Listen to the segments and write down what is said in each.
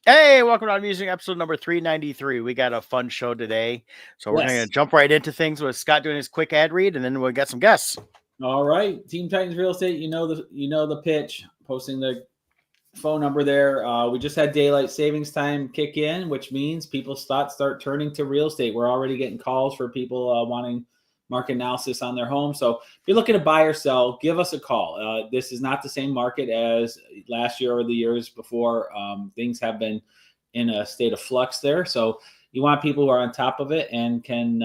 Hey, welcome to Musing episode number 393. We got a fun show today. So we're going to jump right into things with Scott doing his quick ad read, and then we'll get some guests. All right. Team Titans Real Estate, you know the pitch. Posting the phone number there. We just had daylight savings time kick in, which means people start turning to real estate. We're already getting calls for people wanting market analysis on their home. So if you're looking to buy or sell, give us a call. This is not the same market as last year or the years before. Things have been in a state of flux there. So you want people who are on top of it and can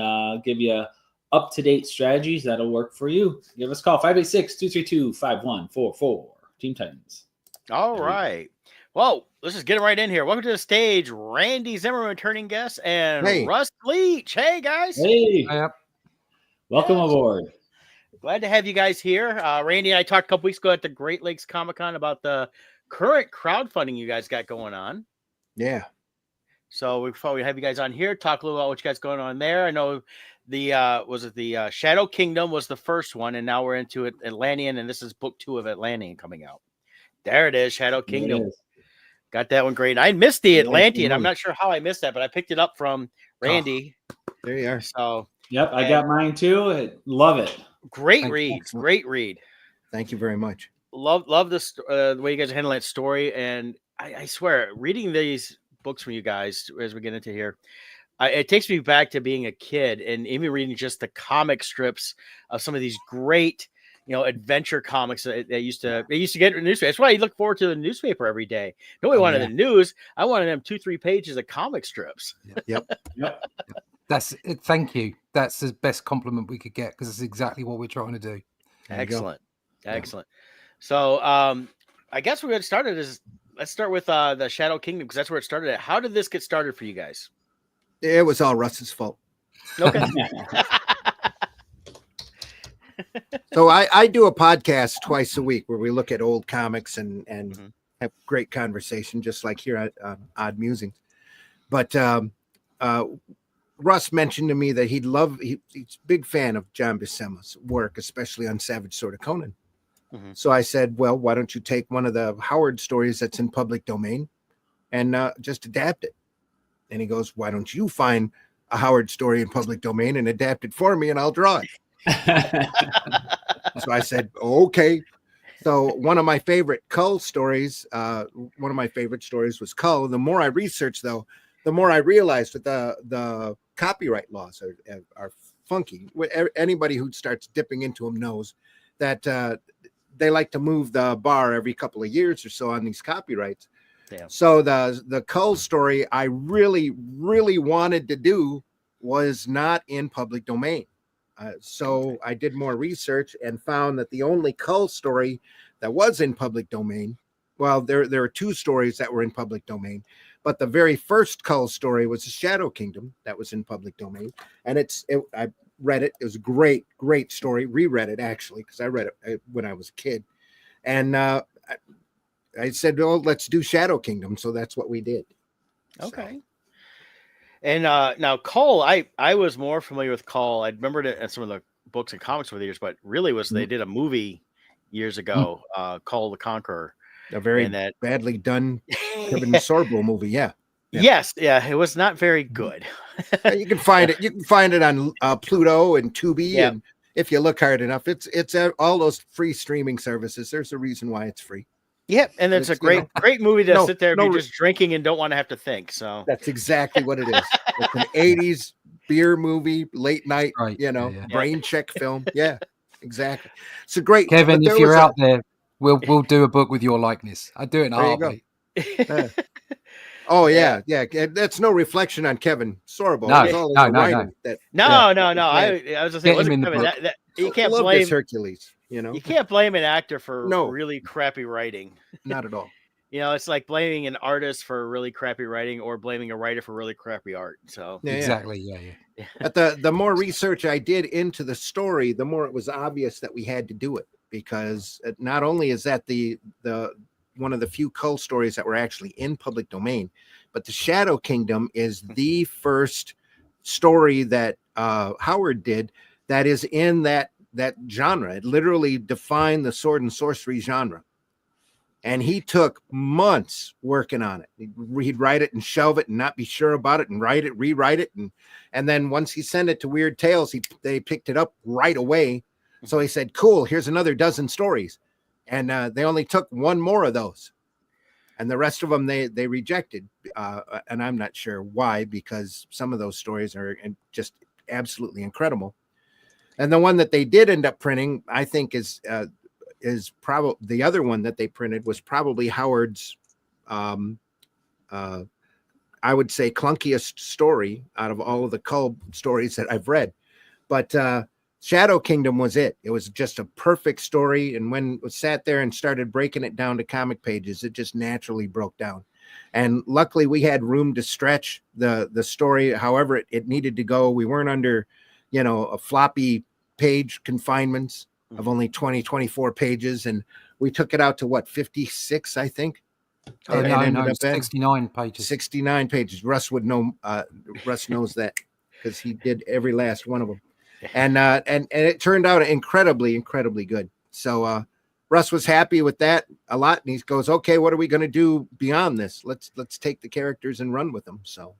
give you up-to-date strategies that'll work for you. Give us a call, 586-232-5144. Team Titans. All right. Well, let's just get right in here. Welcome to the stage, Randy Zimmerman, returning guest, and Russ Leach. Hey, guys. Hey. Welcome aboard. Glad to have you guys here. Randy and I talked a couple weeks ago at the Great Lakes Comic-Con about the current crowdfunding you guys got going on. Yeah. So we thought we'd have you guys on here, talk a little about what you guys going on there. I know the Shadow Kingdom was the first one, and now we're into it, Atlantean, and this is book 2 of Atlantean coming out. There it is, Shadow Kingdom. Got that one great. I missed the Atlantean. I'm not sure how I missed that, but I picked it up from Randy. There you are. So yep, I got mine too. Love it. Great read. Great read. Thank you very much. Love this the way you guys are handling that story. And I swear, reading these books from you guys as we get into here, it takes me back to being a kid and even reading just the comic strips of some of these great, adventure comics that they used to get in the newspaper. That's why I look forward to the newspaper every day. Nobody wanted the news. I wanted them 2-3 pages of comic strips. Yep. That's it. Thank you. That's the best compliment we could get because it's exactly what we're trying to do. Excellent. So I guess we're going to start it. Let's start with the Shadow Kingdom because that's where it started at. How did this get started for you guys? It was all Russ's fault. Okay. So I do a podcast twice a week where we look at old comics and have great conversation, just like here at Odd Musings. But Russ mentioned to me that he's a big fan of John Buscema's work, especially on Savage Sword of Conan. Mm-hmm. So I said, well, why don't you take one of the Howard stories that's in public domain and just adapt it? And he goes, why don't you find a Howard story in public domain and adapt it for me and I'll draw it. So I said, okay. So one of my favorite Cull stories, was Cull. The more I researched, though, the more I realized that the copyright laws are funky. Anybody who starts dipping into them knows that they like to move the bar every couple of years or so on these copyrights. Damn. So the Cull story I really, really wanted to do was not in public domain. So I did more research and found that the only Cull story that was in public domain, well, there are 2 stories that were in public domain, but the very first Cull story was the Shadow Kingdom that was in public domain. And I read it. It was a great, great story. Reread it, actually, because I read it when I was a kid. And I said, well, let's do Shadow Kingdom. So that's what we did. Okay. So. And now Cull, I was more familiar with Cull. I remembered it in some of the books and comics over the years, but really they did a movie years ago, Cull the Conqueror. A very badly done Kevin Sorbo movie, yeah. Yes, yeah, it was not very good. You can find it. You can find it on Pluto and Tubi, and if you look hard enough, it's all those free streaming services. There's a reason why it's free. Yep, and it's a great movie to sit there and be just drinking and don't want to have to think. So that's exactly what it is. It's an 80s beer movie, late night, brain check film. Yeah, exactly. It's a great. Kevin, if you're out there, we'll do a book with your likeness. I do it in a heartbeat. Oh yeah. That's no reflection on Kevin Sorbo. No. I was just saying, wasn't Kevin. You can't blame Hercules. You can't blame an actor for really crappy writing. Not at all. It's like blaming an artist for really crappy writing or blaming a writer for really crappy art. So exactly, yeah. But the more research I did into the story, the more it was obvious that we had to do it, because not only is that the one of the few Cull stories that were actually in public domain, but the Shadow Kingdom is the first story that Howard did that is in that genre. It literally defined the sword and sorcery genre. And he took months working on it. He'd write it and shelve it and not be sure about it and write it, rewrite it. And then once he sent it to Weird Tales, they picked it up right away. So he said, cool, here's another dozen stories. And they only took one more of those. And the rest of them they rejected. And I'm not sure why, because some of those stories are just absolutely incredible. And the one that they did end up printing, I think is probably the other one that they printed was probably Howard's, I would say, clunkiest story out of all of the Cull stories that I've read. But Shadow Kingdom was it. It was just a perfect story. And when it sat there and started breaking it down to comic pages, it just naturally broke down. And luckily we had room to stretch the story however it needed to go. We weren't under, a floppy page confinements of only 24 pages. And we took it out to 56, I think. No, 69 pages. 69 pages. Russ would know. Russ knows that because he did every last one of them. And it turned out incredibly, incredibly good. So Russ was happy with that a lot. And he goes, okay, what are we going to do beyond this? Let's take the characters and run with them. So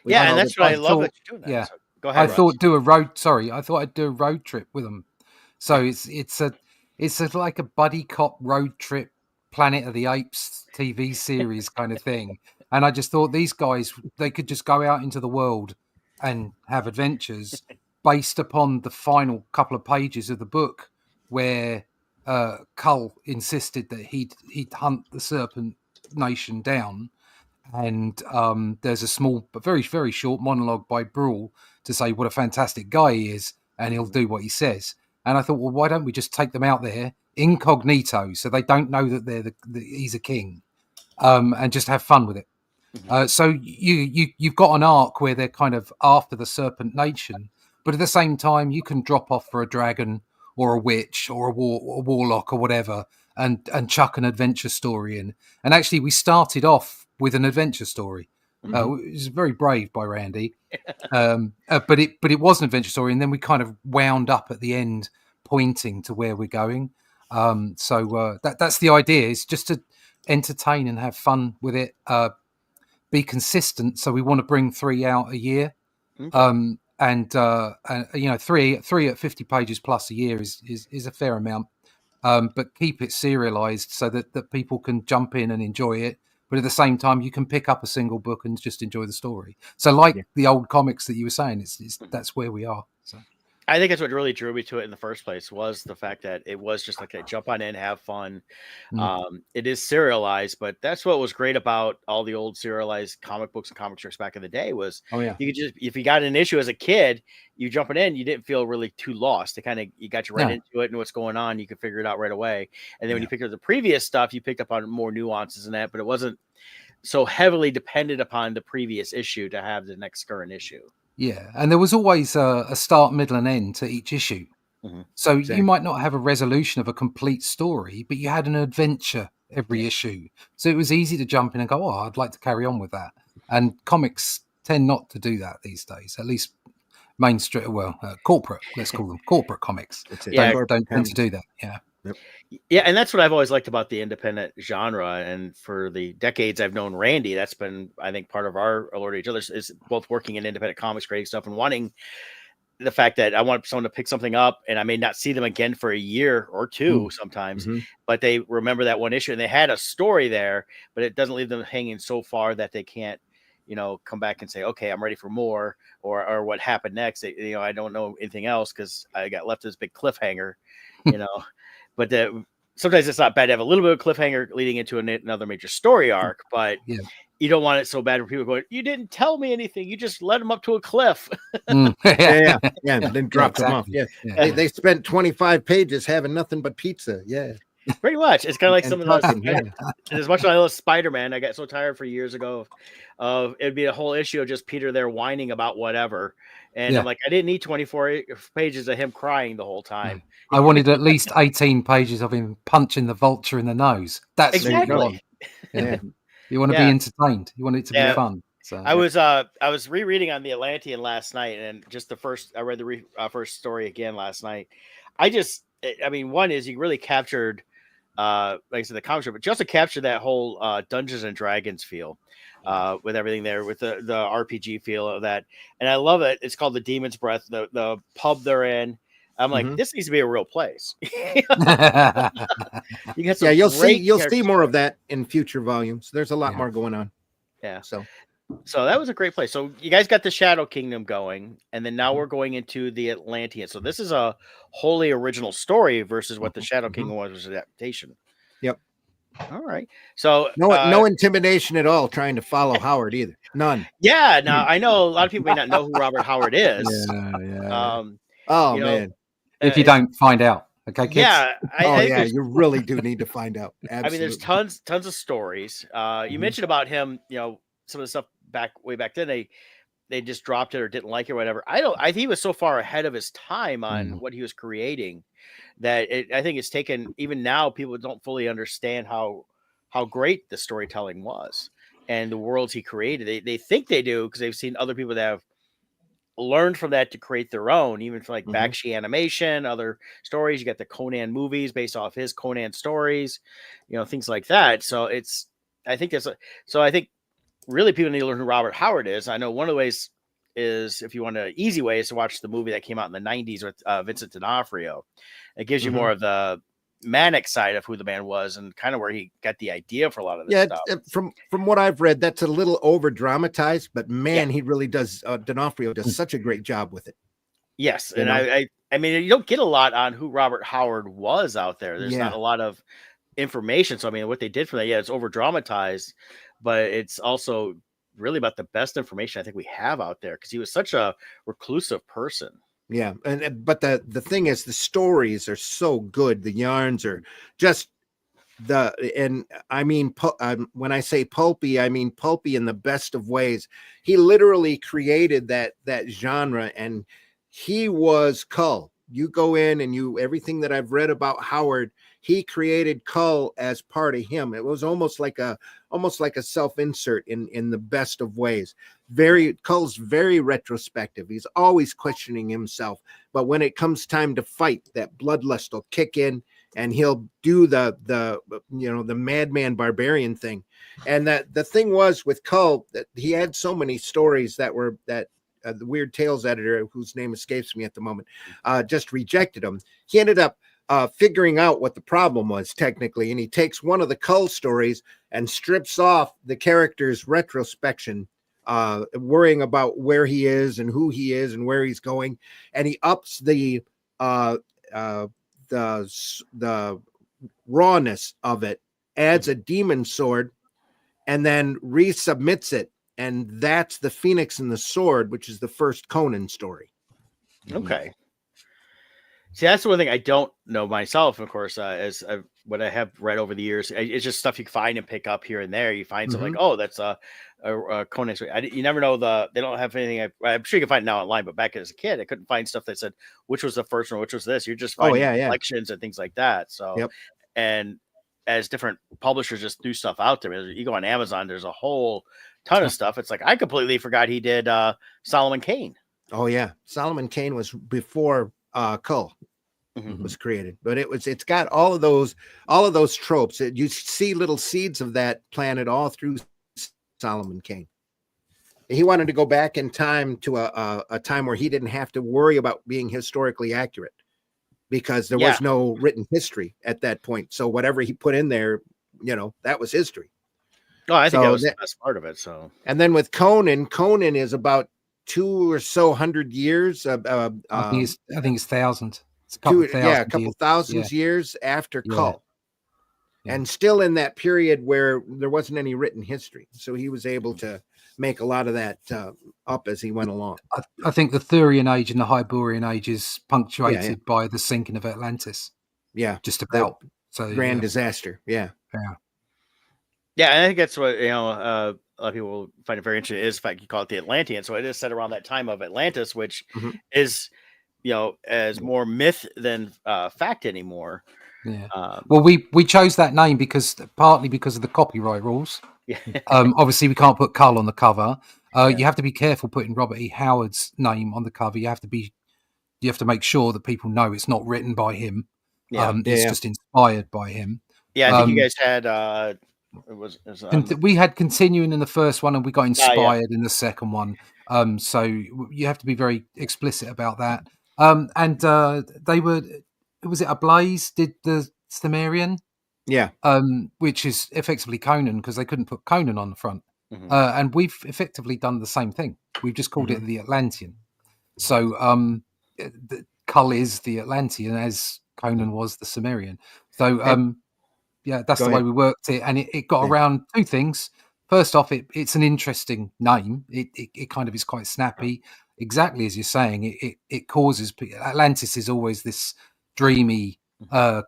and that's what I love that you're doing that. Yeah. So go ahead. I thought I'd do a road trip with them. So it's like a buddy cop road trip, Planet of the Apes TV series kind of thing. And I just thought these guys, they could just go out into the world and have adventures based upon the final couple of pages of the book where Cull insisted that he'd hunt the Serpent Nation down. And there's a small but very, very short monologue by Brule to say what a fantastic guy he is and he'll do what he says. And I thought, well, why don't we just take them out there incognito so they don't know that he's a king, and just have fun with it. So you've got an arc where they're kind of after the Serpent Nation, but at the same time you can drop off for a dragon or a witch or a warlock or whatever, and chuck an adventure story in. And actually, we started off with an adventure story. It was very brave by Randy, but it was an adventure story, and then we kind of wound up at the end, pointing to where we're going. So that's the idea: is just to entertain and have fun with it. Be consistent. So we want to bring 3 out a year, and three at 50 pages plus a year is a fair amount. But keep it serialized so that people can jump in and enjoy it. But at the same time, you can pick up a single book and just enjoy the story. So the old comics that you were saying, that's where we are. So I think that's what really drew me to it in the first place, was the fact that it was just like a jump on in, have fun. It is serialized, but that's what was great about all the old serialized comic books and comic strips back in the day was you could just, if you got an issue as a kid, you jumping in, you didn't feel really too lost. You got you right into it and what's going on. You could figure it out right away. And then when you picked up the previous stuff, you picked up on more nuances in that, but it wasn't so heavily dependent upon the previous issue to have the next current issue. Yeah, and there was always a start, middle, and end to each issue. So you might not have a resolution of a complete story, but you had an adventure every issue. So it was easy to jump in and go, I'd like to carry on with that. And comics tend not to do that these days, at least mainstream, corporate, let's call them corporate comics. Don't tend to do that. Yeah. Yep. Yeah, and that's what I've always liked about the independent genre. And for the decades I've known Randy, that's been, I think, part of our allure to each other is both working in independent comics, creating stuff, and wanting the fact that I want someone to pick something up and I may not see them again for a year or two sometimes, but they remember that one issue and they had a story there, but it doesn't leave them hanging so far that they can't, come back and say, okay, I'm ready for more, or what happened next. I don't know anything else because I got left this big cliffhanger, But sometimes it's not bad to have a little bit of cliffhanger leading into another major story arc, but you don't want it so bad where people going, you didn't tell me anything. You just led them up to a cliff. And then dropped them off. Yeah. They spent 25 pages having nothing but pizza. Yeah. Pretty much. It's kind of like some of those. As much as I love Spider-Man, I got so tired for years ago of it'd be a whole issue of just Peter there whining about whatever. And I'm like, I didn't need 24 pages of him crying the whole time. I wanted at least 18 pages of him punching the vulture in the nose. That's exactly. what you want. You want to be entertained. You want it to be fun. So I was rereading on the Atlantean last night, and just I read the first story again last night. One is you really captured like I said, the comic strip, but you also captured that whole Dungeons and Dragons feel with everything there, with the RPG feel of that. And I love it. It's called the Demon's Breath, the pub they're in. I'm like, this needs to be a real place. You got some Yeah, you'll great see more of that in future volumes. There's a lot more going on. Yeah. So that was a great place. So you guys got the Shadow Kingdom going, and then now we're going into the Atlantean. So this is a wholly original story versus what the Shadow Kingdom was an adaptation. Yep. All right. So no intimidation at all trying to follow Howard either. None. Yeah. Now I know a lot of people may not know who Robert Howard is. Oh, you man. If you don't find out. Okay, kids. Yeah. I yeah, you really do need to find out. Absolutely. I mean, there's tons of stories. You mentioned about him, some of the stuff way back then, they just dropped it or didn't like it or whatever. I think he was so far ahead of his time on what he was creating that I think it's taken, even now, people don't fully understand how great the storytelling was and the worlds he created. They think they do because they've seen other people that have learned from that to create their own, even for like Bakshi animation, other stories. You got the Conan movies based off his Conan stories, things like that. So I think really people need to learn who Robert Howard is. I know one of the ways is, if you want an easy way, is to watch the movie that came out in the 90s with Vincent D'Onofrio. It gives you more of the manic side of who the man was and kind of where he got the idea for a lot of this stuff. From what I've read, that's a little over dramatized, but man, he really does. D'Onofrio does such a great job with it. Yes. And I mean, you don't get a lot on who Robert Howard was out there. There's not a lot of information. So, I mean, what they did for that, it's over dramatized, but it's also really about the best information I think we have out there, because he was such a reclusive person. Yeah, but the thing is, the stories are so good. The yarns are just and I mean, when I say pulpy, I mean pulpy in the best of ways. He literally created that genre, and he was Cull. You go in and everything that I've read about Howard, he created Cull as part of him. It was almost like a self-insert in the best of ways. Cull's very retrospective. He's always questioning himself. But when it comes time to fight, that bloodlust will kick in, and he'll do the madman barbarian thing. And that the thing was with Cull, that he had so many stories that the Weird Tales editor, whose name escapes me at the moment, just rejected him. He ended up figuring out what the problem was technically, and he takes one of the Cull stories and strips off the character's retrospection, worrying about where he is and who he is and where he's going, and he ups the rawness of it, adds a demon sword, and then resubmits it, and that's the Phoenix and the Sword, which is the first Conan story. Okay. See, that's the one thing I don't know myself, of course, as what I have read over the years. It's just stuff you find and pick up here and there. You find something like, oh, that's a Conan story. You never know they don't have anything. I'm sure you can find it now online, but back as a kid, I couldn't find stuff that said which was the first one, which was this. You're just finding collections and things like that. So, and as different publishers just do stuff out there, you go on Amazon, there's a whole ton of stuff. It's like, I completely forgot he did Solomon Kane. Oh yeah, Solomon Kane was before Cull was created, but it's got all of those tropes. You see little seeds of that planted all through Solomon Kane. He wanted to go back in time to a time where he didn't have to worry about being historically accurate, because there was no written history at that point. So whatever he put in there, that was history. Oh, I think that was the best part of it. So, and then with Conan is about 200 or so years. I think it's thousands. It's a couple thousand years after Cull, and still in that period where there wasn't any written history. So he was able to make a lot of that up as he went along. I think the Thurian Age and the Hyborian Age is punctuated by the sinking of Atlantis. Yeah, just about. So grand disaster. Yeah. And I think that's what a lot of people find it very interesting. Is the fact you call it the Atlantean, so it is set around that time of Atlantis, which is as more myth than fact anymore. Yeah. Well, we chose that name partly because of the copyright rules. Yeah. Obviously, we can't put Cull on the cover. You have to be careful putting Robert E. Howard's name on the cover. You have to make sure that people know it's not written by him. It's just inspired by him. Yeah, I think you guys had it was We had continuing in the first one, and we got yeah. inspired in the second one. So you have to be very explicit about that. And they were, was it Ablaze did the Cimmerian, Yeah. which is effectively Conan because they couldn't put Conan on the front. Mhm. And we've effectively done the same thing. We've just called it the Atlantean. So the Cull is the Atlantean as Conan was the Cimmerian. So yeah, that's Go the way ahead. we worked it, and it got Yeah. around two things. First off, it's an interesting name. It kind of is quite snappy, exactly as you're saying. It causes Atlantis is always this dreamy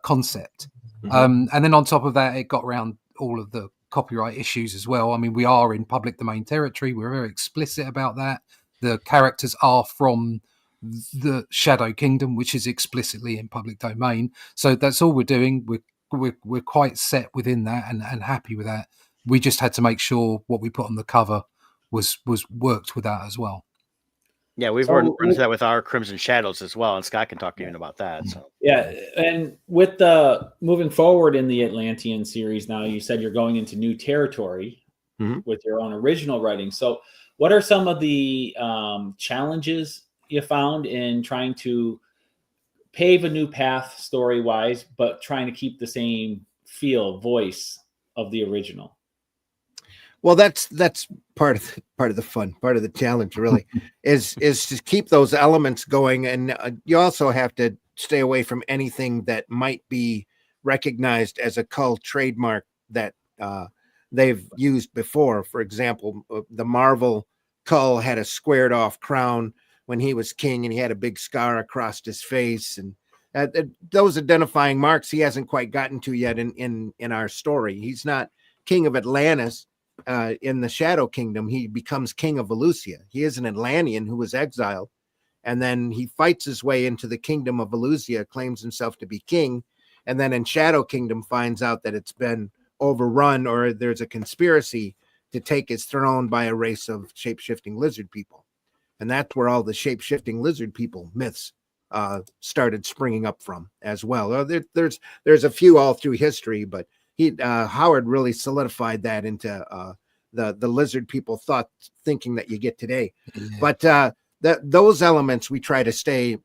concept, and then on top of that, it got around all of the copyright issues as well. I mean, we are in public domain territory. We're very explicit about that. The characters are from the Shadow Kingdom, which is explicitly in public domain. So that's all we're doing. We're quite set within that and happy with that. We just had to make sure what we put on the cover was worked with that as well. Yeah, we've So run into that with our Crimson Shadows as well, and Scott can talk to you about that. So Yeah, and with the moving forward in the Atlantean series now, you said you're going into new territory with your own original writing. So, what are some of the challenges you found in trying to pave a new path story wise, but trying to keep the same voice of the original? Well, that's part of the fun, part of the challenge, really, is to keep those elements going, and you also have to stay away from anything that might be recognized as a cult trademark that they've used before. For example, the Marvel Cull had a squared off crown when he was king, and he had a big scar across his face, and those identifying marks he hasn't quite gotten to yet in our story. He's not king of Atlantis. In the Shadow Kingdom, he becomes king of Valusia. He is an Atlantean who was exiled, and then he fights his way into the kingdom of Valusia, claims himself to be king, and then in Shadow Kingdom finds out that it's been overrun, or there's a conspiracy to take his throne by a race of shape-shifting lizard people. And that's where all the shape-shifting lizard people myths started springing up from as well. There's a few all through history, but Howard really solidified that into the lizard people thinking that you get today. Yeah. But those elements we try to stay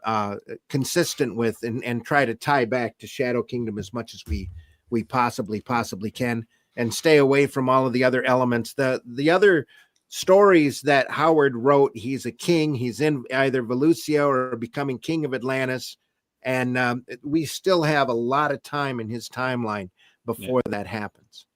consistent with and try to tie back to Shadow Kingdom as much as we possibly can, and stay away from all of the other elements. The other stories that Howard wrote, he's a king, he's in either Valusia or becoming king of Atlantis, and we still have a lot of time in his timeline before that happens.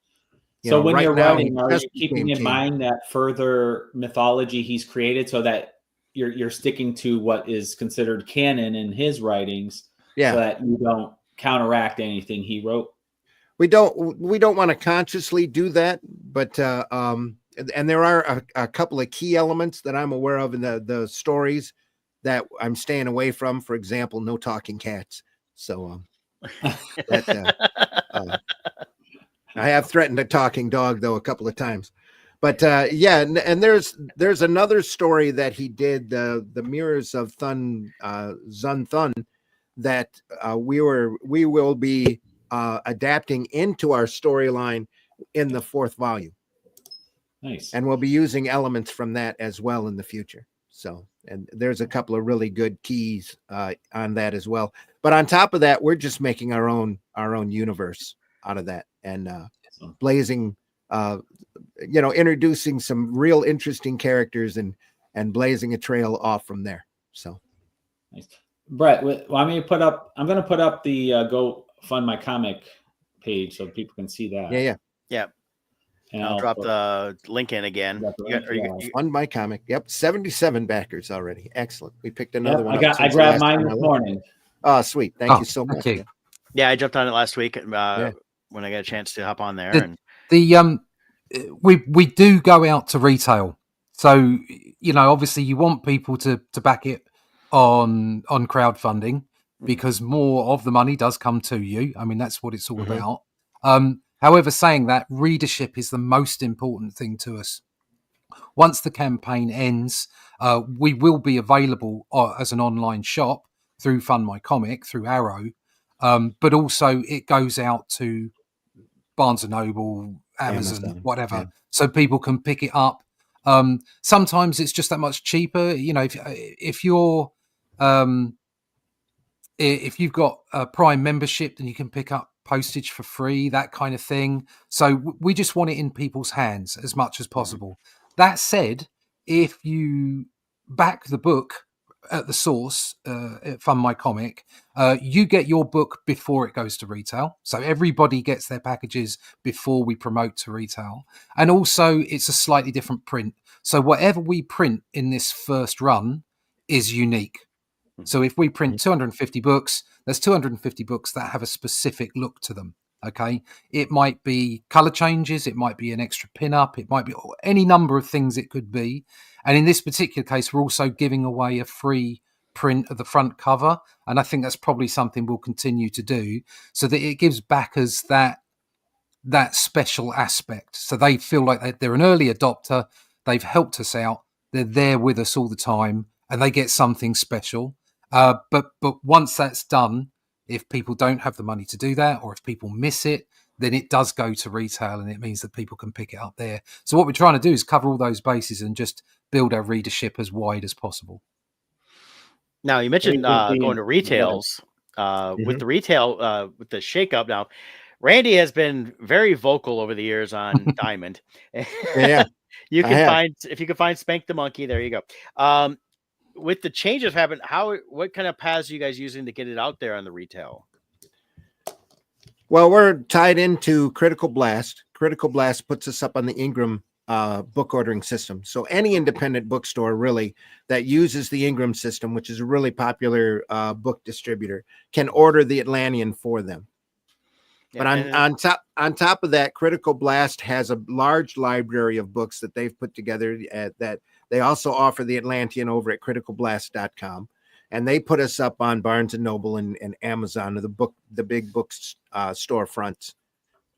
So when you're writing, are you keeping in mind that further mythology he's created so that you're sticking to what is considered canon in his writings, so that you don't counteract anything he wrote? We don't want to consciously do that, but and there are a couple of key elements that I'm aware of in the stories that I'm staying away from. For example, no talking cats. So I have threatened a talking dog though a couple of times, but yeah, and there's another story that he did, the Mirrors of Zun Thun, that we will be adapting into our storyline in the 4th volume. Nice. And we'll be using elements from that as well in the future. So, and there's a couple of really good keys on that as well. But on top of that, we're just making our own universe out of that, and blazing, introducing some real interesting characters and blazing a trail off from there. So, nice. Brett, I'm going to put up the Go Fund My Comic page so people can see that. Yeah. And I'll drop the link in again. Fund My Comic. Yep, 77 backers already. Excellent. We picked another one. I grabbed mine this morning. Oh, sweet. Thank you so much. Yeah, I jumped on it last week when I got a chance to hop on there. We do go out to retail, so obviously you want people to back it on crowdfunding, because more of the money does come to you. I mean, that's what it's all about. However, saying that, readership is the most important thing to us. Once the campaign ends, we will be available as an online shop through Fund My Comic, through Arrow, but also it goes out to Barnes and Noble, Amazon, whatever, yeah. so people can pick it up. Sometimes it's just that much cheaper. If you're if you've got a Prime membership, then you can pick up postage for free, that kind of thing. So we just want it in people's hands as much as possible. That said, if you back the book at the source, at Fund My Comic, you get your book before it goes to retail. So everybody gets their packages before we promote to retail. And also, it's a slightly different print. So whatever we print in this first run is unique. So if we print 250 books, there's 250 books that have a specific look to them. Okay. It might be color changes. It might be an extra pin up. It might be any number of things it could be. And in this particular case, we're also giving away a free print of the front cover. And I think that's probably something we'll continue to do, so that it gives backers that special aspect. So they feel like they're an early adopter. They've helped us out. They're there with us all the time, and they get something special. But once that's done, if people don't have the money to do that, or if people miss it, then it does go to retail, and it means that people can pick it up there. So what we're trying to do is cover all those bases and just build our readership as wide as possible. Now, you mentioned going to retails. With the retail, with the shakeup now, Randy has been very vocal over the years on Diamond. Yeah. You can if you can find Spank the Monkey, there you go. With the changes happened, what kind of paths are you guys using to get it out there on the retail? Well, we're tied into Critical Blast. Critical Blast puts us up on the Ingram book ordering system. So any independent bookstore really that uses the Ingram system, which is a really popular book distributor, can order the Atlantean for them. Yeah, but on top of that, Critical Blast has a large library of books that they've put together that they also offer the Atlantean over at criticalblast.com. And they put us up on Barnes and Noble and Amazon, the big books storefronts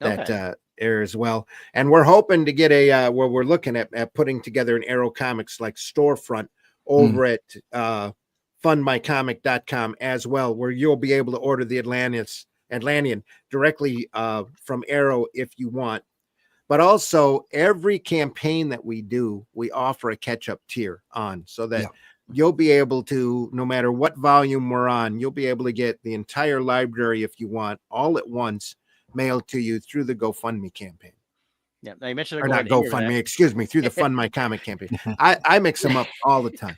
that air as well. And we're hoping to get where we're looking at putting together an Arrow Comics like storefront over at fundmycomic.com as well, where you'll be able to order the Atlantean directly from Arrow if you want. But also every campaign that we do, we offer a catch-up tier on, so that you'll be able to, no matter what volume we're on, you'll be able to get the entire library if you want, all at once, mailed to you through the GoFundMe campaign. Yeah, now you mentioned or not GoFundMe, excuse me, through the Fund My Comic campaign. I mix them up all the time.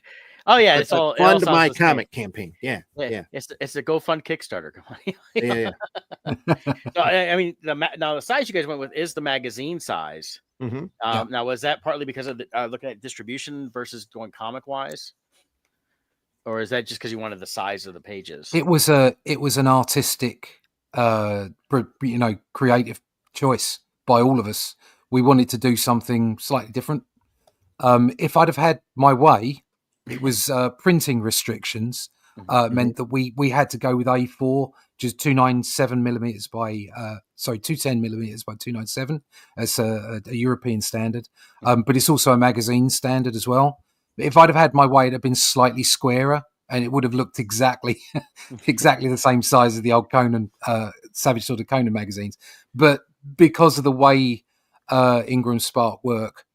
Oh yeah, it's all Fund My Comic campaign. Yeah. It's a GoFund Kickstarter. Yeah. So, I mean, now the size you guys went with is the magazine size. Now, was that partly because of looking at distribution versus going comic wise, or is that just because you wanted the size of the pages? It was an artistic, creative choice by all of us. We wanted to do something slightly different. If I'd have had my way, it was printing restrictions meant that we had to go with A4, just 297 millimeters by 210 millimeters by 297 as a European standard. But it's also a magazine standard as well. If I'd have had my way, it'd have been slightly squarer, and it would have looked exactly the same size as the old Conan, Savage Sword of Conan magazines. But because of the way Ingram Spark work,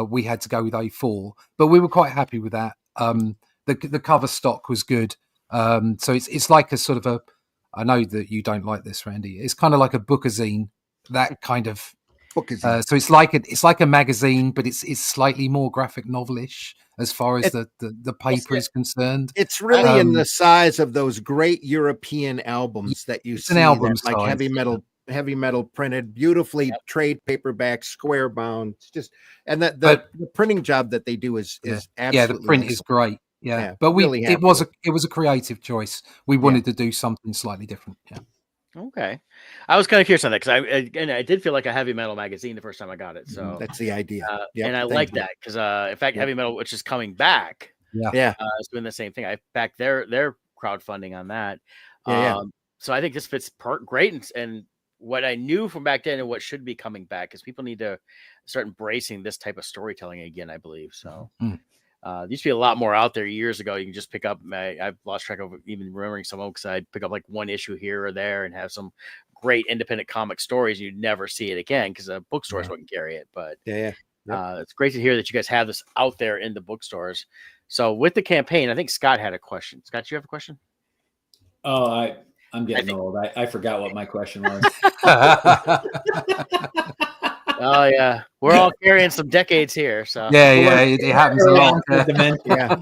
we had to go with A4. But we were quite happy with that. The cover stock was good. So it's like a sort of a, I know that you don't like this, Randy. It's kind of like a bookazine, that kind of bookazine. So it's like a magazine, but it's slightly more graphic novelish as far as the paper is concerned. It's really in the size of those great European albums that you see, album like heavy metal printed, beautifully trade paperback, square bound. It's just, and the printing job that they do is absolutely the print awesome. is great. Yeah, but it was a creative choice. We wanted to do something slightly different. Yeah. Okay, I was kind of curious on that because I did feel like a heavy metal magazine the first time I got it. So that's the idea, and I like that because in fact, heavy metal, which is coming back, is doing the same thing. I backed their crowdfunding on that. So I think this fits great, and what I knew from back then and what should be coming back is people need to start embracing this type of storytelling again. I believe so. There used to be a lot more out there years ago. You can just pick up. I've lost track of even remembering some because I'd pick up like one issue here or there and have some great independent comic stories. You'd never see it again because bookstores wouldn't carry it. But Yep. it's great to hear that you guys have this out there in the bookstores. So with the campaign, I think Scott had a question. Scott, you have a question? Oh, I'm getting old. I forgot what my question was. Oh yeah, we're all carrying some decades here. So yeah, it happens a lot. Yeah.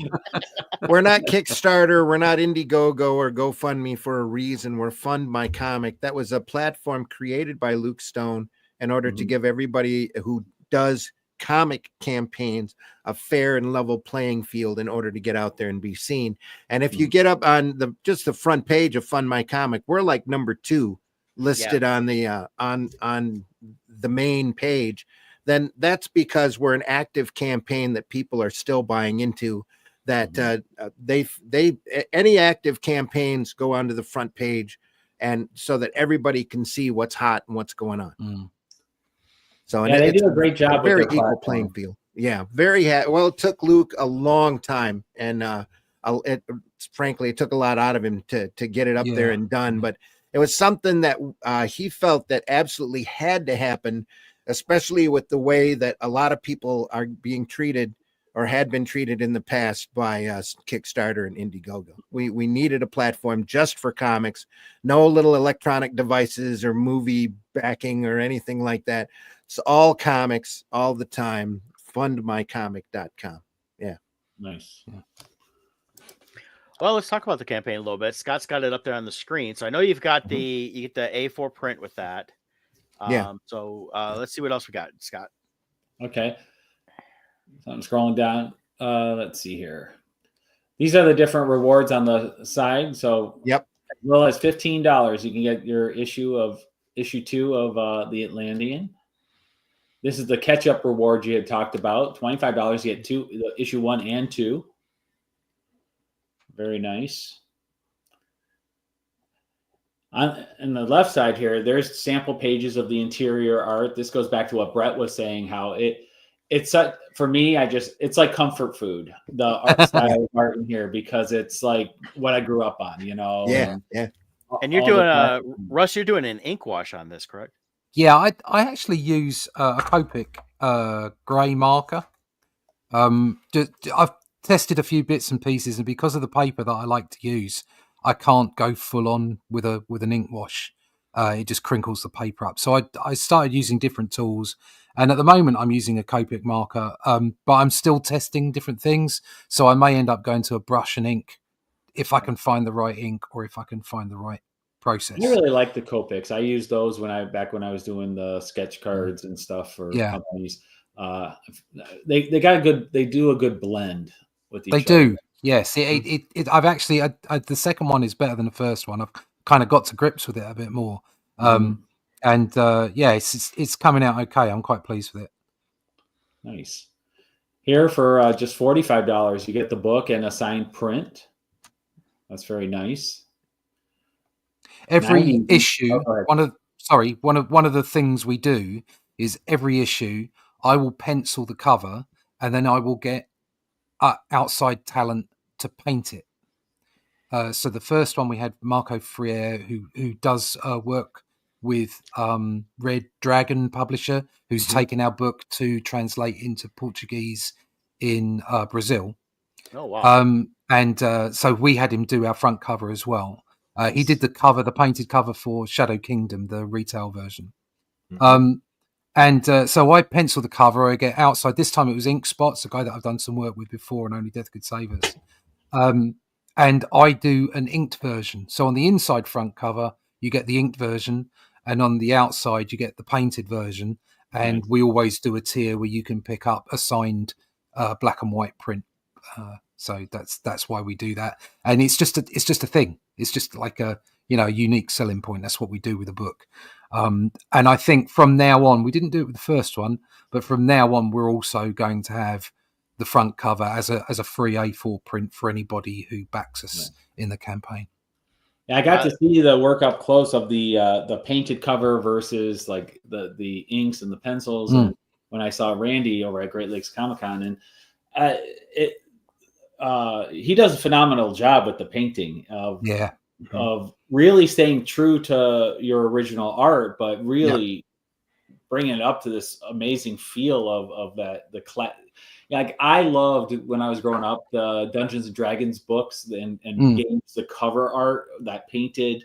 We're not Kickstarter, we're not Indiegogo or GoFundMe for a reason. We're Fund My Comic. That was a platform created by Luke Stone in order to give everybody who does comic campaigns a fair and level playing field in order to get out there and be seen. And if you get up on just the front page of Fund My Comic, we're like number 2 listed on the on the main page. Then that's because we're an active campaign that people are still buying into. That any active campaigns go onto the front page, and so that everybody can see what's hot and what's going on. So yeah, they do a great job. Very with equal playing field. Yeah, very well. It took Luke a long time, and frankly, it took a lot out of him to get it up there and done. But it was something that he felt that absolutely had to happen, especially with the way that a lot of people are being treated or had been treated in the past by Kickstarter and Indiegogo. We needed a platform just for comics, no little electronic devices or movie backing or anything like that. It's all comics all the time. Fundmycomic.com. Yeah. Nice. Yeah. Well, let's talk about the campaign a little bit. Scott's got it up there on the screen. So I know you've got you get the A4 print with that. So let's see what else we got, Scott. Okay. So I'm scrolling down. Let's see here. These are the different rewards on the side. So as well as $15, you can get your issue 2 of the Atlantean. This is the catch-up reward you had talked about. $25, you get issue 1 and 2. Very nice. On the left side here, there's sample pages of the interior art. This goes back to what Brett was saying, how it's for me, it's like comfort food, the art style art in here, because it's like what I grew up on, Yeah. And you're doing Russ, you're doing an ink wash on this, correct? Yeah, I actually use a Copic grey marker. I've tested a few bits and pieces, and because of the paper that I like to use, I can't go full on with an ink wash. It just crinkles the paper up. So I started using different tools, and at the moment I'm using a Copic marker, but I'm still testing different things. So I may end up going to a brush and ink if I can find the right ink or if I can find the right process. I really like the Copics. I used those when I was doing the sketch cards and stuff for companies. They do a good blend with each other. They do. Yes. I've actually the second one is better than the first one. I've kind of got to grips with it a bit more. It's coming out okay. I'm quite pleased with it. Nice. Here for just $45, you get the book and a signed print. That's very nice. Every issue, one of the things we do is every issue I will pencil the cover, and then I will get outside talent to paint it. So the first one we had Marco Freire, who does work with Red Dragon publisher, who's taken our book to translate into Portuguese in Brazil. Oh wow! So we had him do our front cover as well. He did the painted cover for Shadow Kingdom, the retail version. So I pencil the cover. I get outside. This time it was Ink Spots, a guy that I've done some work with before, and Only Death Could Save Us. And I do an inked version. So on the inside front cover, you get the inked version, and on the outside, you get the painted version. And we always do a tier where you can pick up a signed black and white print. So that's why we do that. And it's just a thing. It's just like a unique selling point. That's what we do with the book. And I think from now on, we didn't do it with the first one, but from now on, we're also going to have the front cover as a free A4 print for anybody who backs us in the campaign. Yeah, I got to see the work up close of the painted cover versus like the inks and the pencils. And when I saw Randy over at Great Lakes Comic-Con, and he does a phenomenal job with the painting of of really staying true to your original art, but really bringing it up to this amazing feel of that like I loved when I was growing up the Dungeons and Dragons books and games, the cover art, that painted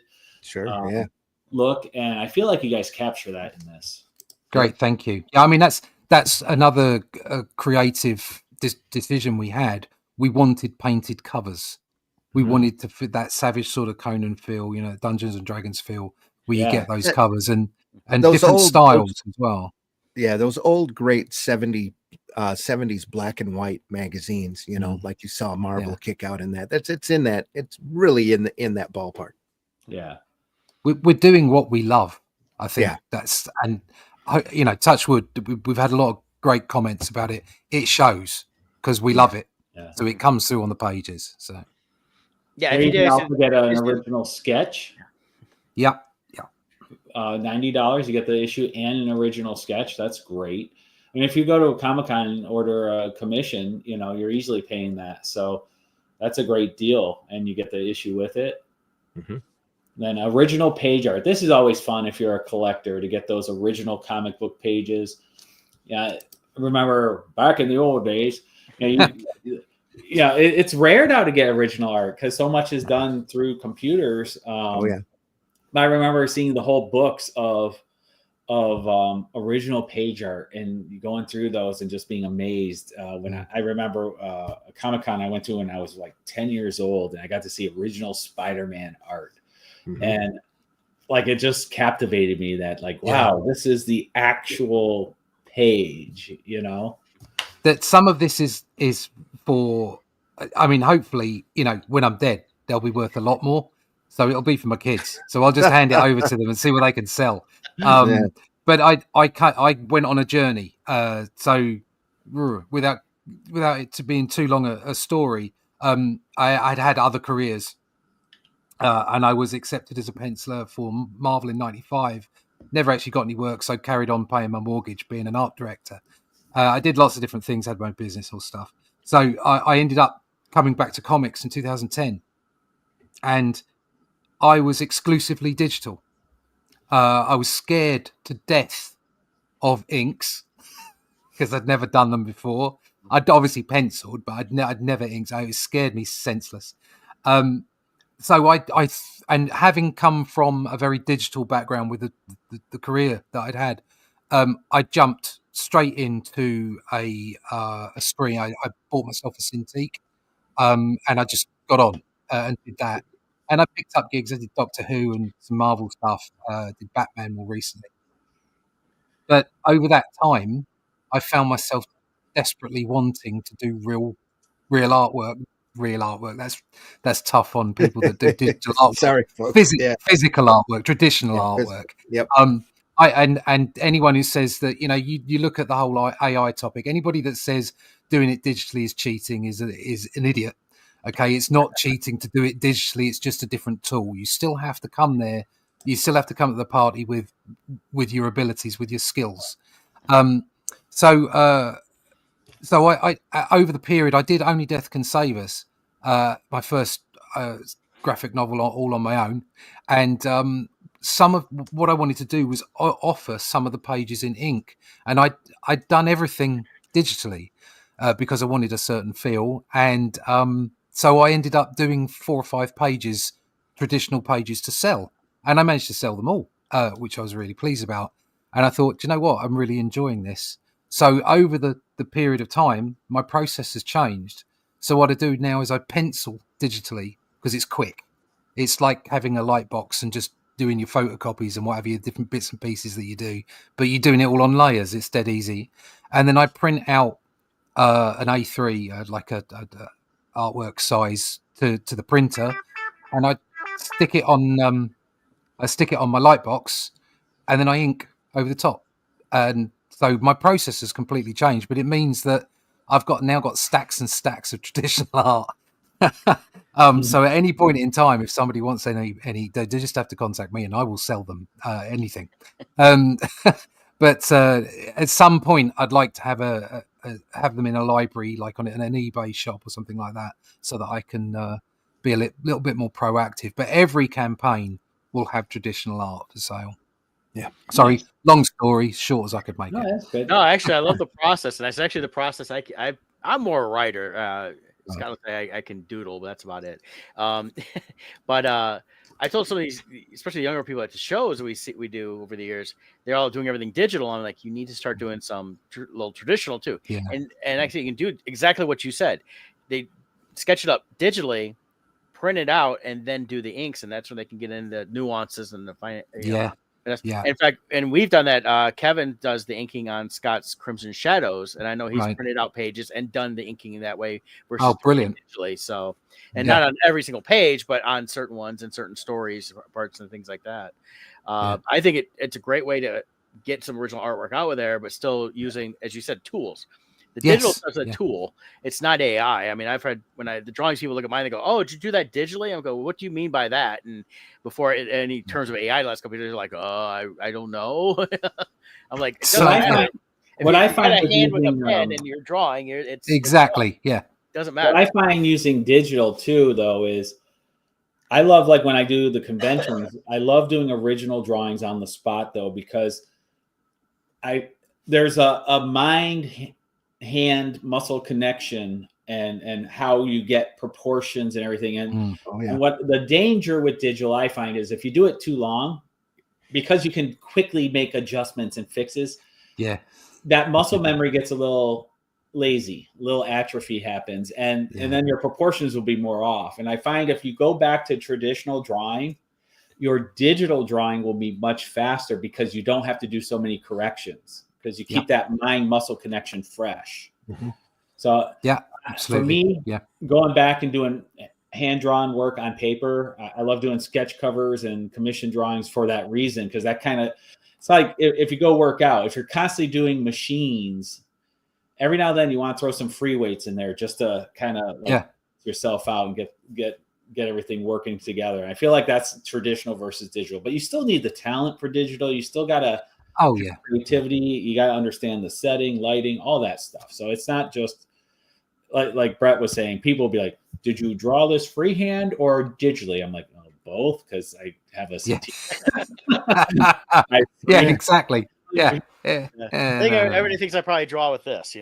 look, and I feel like you guys capture that in this. Great, thank you. Yeah, I mean that's another creative decision we had. We wanted painted covers. We wanted to fit that savage sort of Conan feel, Dungeons and Dragons feel, where you get those covers and different styles as well. Yeah, those old great 70s black and white magazines, like you saw Marvel kick out in that. It's really in that ballpark. Yeah. We're doing what we love. I think that's, and touch wood, we've had a lot of great comments about it. It shows because we love it. Yeah. So it comes through on the pages. So if you do also get an original sketch. Yep. $90, you get the issue and an original sketch. That's great. I mean, if you go to a Comic-Con and order a commission, you're easily paying that. So that's a great deal, and you get the issue with it. Mm-hmm. Then original page art. This is always fun if you're a collector to get those original comic book pages. Yeah, remember back in the old days, it's rare now to get original art because so much is done through computers. I remember seeing the whole books of original page art and going through those and just being amazed. When I remember a Comic-Con I went to when I was like 10 years old, and I got to see original Spider-Man art. Mm-hmm. And like, it just captivated me that like, wow, this is the actual page, that some of this is for, I mean, hopefully, when I'm dead, they'll be worth a lot more. So it'll be for my kids. So I'll just hand it over to them and see what they can sell. But I went on a journey. So without it to being too long a story, I'd had other careers. And I was accepted as a penciler for Marvel in 95. Never actually got any work, so I carried on paying my mortgage, being an art director. I did lots of different things, had my own business or stuff. So I ended up coming back to comics in 2010. And I was exclusively digital. I was scared to death of inks because I'd never done them before. I'd obviously penciled, but I'd never inked. It scared me senseless. So and having come from a very digital background with the career that I'd had, I jumped straight into a screen. I bought myself a Cintiq, and I just got on and did that. And I picked up gigs. I did Doctor Who and some Marvel stuff. Did Batman more recently. But over that time, I found myself desperately wanting to do real artwork. Real artwork. That's tough on people that do digital artwork. Sorry, folks. Physical artwork, traditional artwork. Yep. And anyone who says that, you look at the whole AI topic. Anybody that says doing it digitally is cheating is an idiot. Okay, it's not cheating to do it digitally. It's just a different tool. You still have to come there. You still have to come to the party with your abilities, with your skills. So I over the period, I did Only Death Can Save Us, my first graphic novel all on my own. And some of what I wanted to do was offer some of the pages in ink. And I'd done everything digitally because I wanted a certain feel. And so I ended up doing 4 or 5 pages, traditional pages to sell. And I managed to sell them all, which I was really pleased about. And I thought, do you know what? I'm really enjoying this. So over the period of time, my process has changed. So what I do now is I pencil digitally because it's quick. It's like having a light box and just doing your photocopies and whatever, your different bits and pieces that you do. But you're doing it all on layers. It's dead easy. And then I print out an A3, like a artwork size to the printer, and I stick it on my light box, and then I ink over the top. And so my process has completely changed, but it means that I've now got stacks and stacks of traditional art. So at any point in time, if somebody wants any, they just have to contact me, and I will sell them anything. But at some point, I'd like to have them in a library, like on an eBay shop or something like that, so that I can be a little bit more proactive. But every campaign will have traditional art for sale. Yeah. Sorry, Nice. long story, short as I could make No, it. that's good. No, actually, I love the process, and that's actually the process. I'm more a writer. Scott would say I can doodle, but that's about it. Um, but I told some of these, especially younger people at the shows we do over the years, they're all doing everything digital. I'm like, you need to start doing some little traditional too. Yeah. And actually, you can do exactly what you said. They sketch it up digitally, print it out, and then do the inks, and that's when they can get into nuances and the fine. Yeah. Yeah. In fact, and we've done that. Kevin does the inking on Scott's Crimson Shadows, and I know he's Right. printed out pages and done the inking that way versus Oh, brilliant. digitally. So, and Yeah. not on every single page, but on certain ones and certain stories, parts, and things like that. Yeah. I think it's a great way to get some original artwork out of there, but still using, as you said, tools. The digital Yes. stuff's a Yeah. tool. It's not AI. I mean, I've heard the drawings people look at mine, they go, "Oh, did you do that digitally?" I'm go, "What do you mean by that?" And before any terms of AI, the last couple of years, they're like, "Oh, I don't know." I'm like, it So doesn't I matter. find- If what you I got find a with hand with a using, pen and you're drawing, it's Exactly. Yeah. doesn't What matter. I find using digital too, though, is I love, like when I do the conventions, I love doing original drawings on the spot, though, because there's a mind hand muscle connection and how you get proportions and everything. And Oh yeah. and what the danger with digital I find is if you do it too long, because you can quickly make adjustments and fixes, Yeah. that muscle memory gets a little lazy, a little atrophy happens, and then your proportions will be more off. And I find if you go back to traditional drawing, your digital drawing will be much faster because you don't have to do so many corrections because you keep that mind muscle connection fresh. Mhm. So Yeah. for Absolutely. me, Yeah. going back and doing hand-drawn work on paper, I love doing sketch covers and commission drawings for that reason, because that kind of, it's like if you go work out, if you're constantly doing machines, every now and then you want to throw some free weights in there just to kind of yourself out and get everything working together. And I feel like that's traditional versus digital, but you still need the talent for digital. You still got to creativity. You got to understand the setting, lighting, all that stuff. So it's not just like Brett was saying, people will be like, did you draw this freehand or digitally? I'm like, oh, both, because I have a yeah, exactly. Yeah. I think everybody thinks I probably draw with this,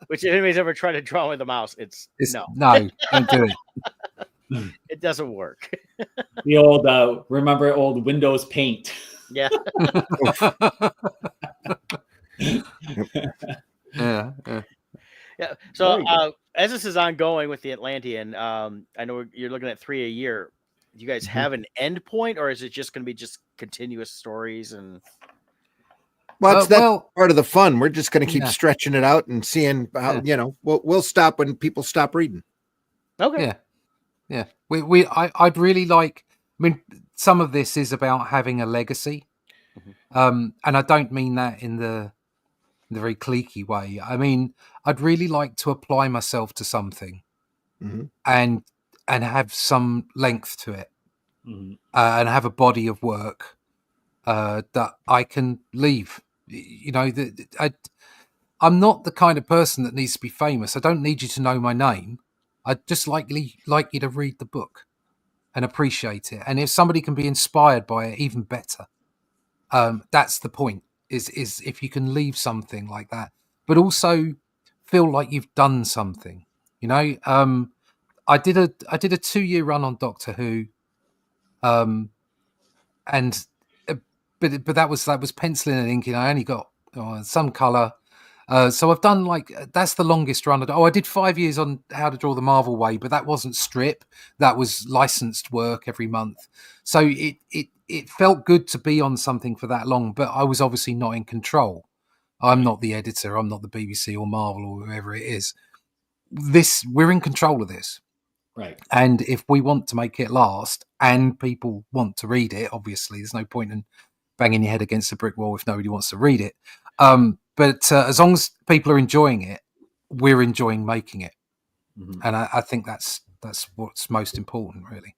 which if anybody's ever tried to draw with a mouse, it's no, don't do it. It doesn't work. The old remember old Windows Paint. Yeah. Yeah. So as this is ongoing with the Atlantean, I know you're looking at 3 a year. Do you guys have an end point, or is it just going to be just continuous stories? And that's part of the fun. We're just going to keep stretching it out and seeing how we'll stop when people stop reading. Okay. Yeah. I'd really like. I mean, some of this is about having a legacy, and I don't mean that in the very cliquey way. I mean, I'd really like to apply myself to something, and have some length to it, and have a body of work that I can leave. I'm not the kind of person that needs to be famous. I don't need you to know my name. I'd just like you to read the book and appreciate it. And if somebody can be inspired by it, even better. That's the point. Is if you can leave something like that, but also feel like you've done something. I did a 2-year run on Doctor Who, but that was penciling and inking. I only got some color, so I've done that's the longest run. I did 5 years on How to Draw the Marvel Way, but that wasn't strip. That was licensed work every month. So it felt good to be on something for that long, but I was obviously not in control. I'm not the editor. I'm not the BBC or Marvel or whoever it is. We're in control of this. Right. And if we want to make it last and people want to read it, obviously there's no point in banging your head against a brick wall if nobody wants to read it. But as long as people are enjoying it, we're enjoying making it. And I think that's what's most important, really.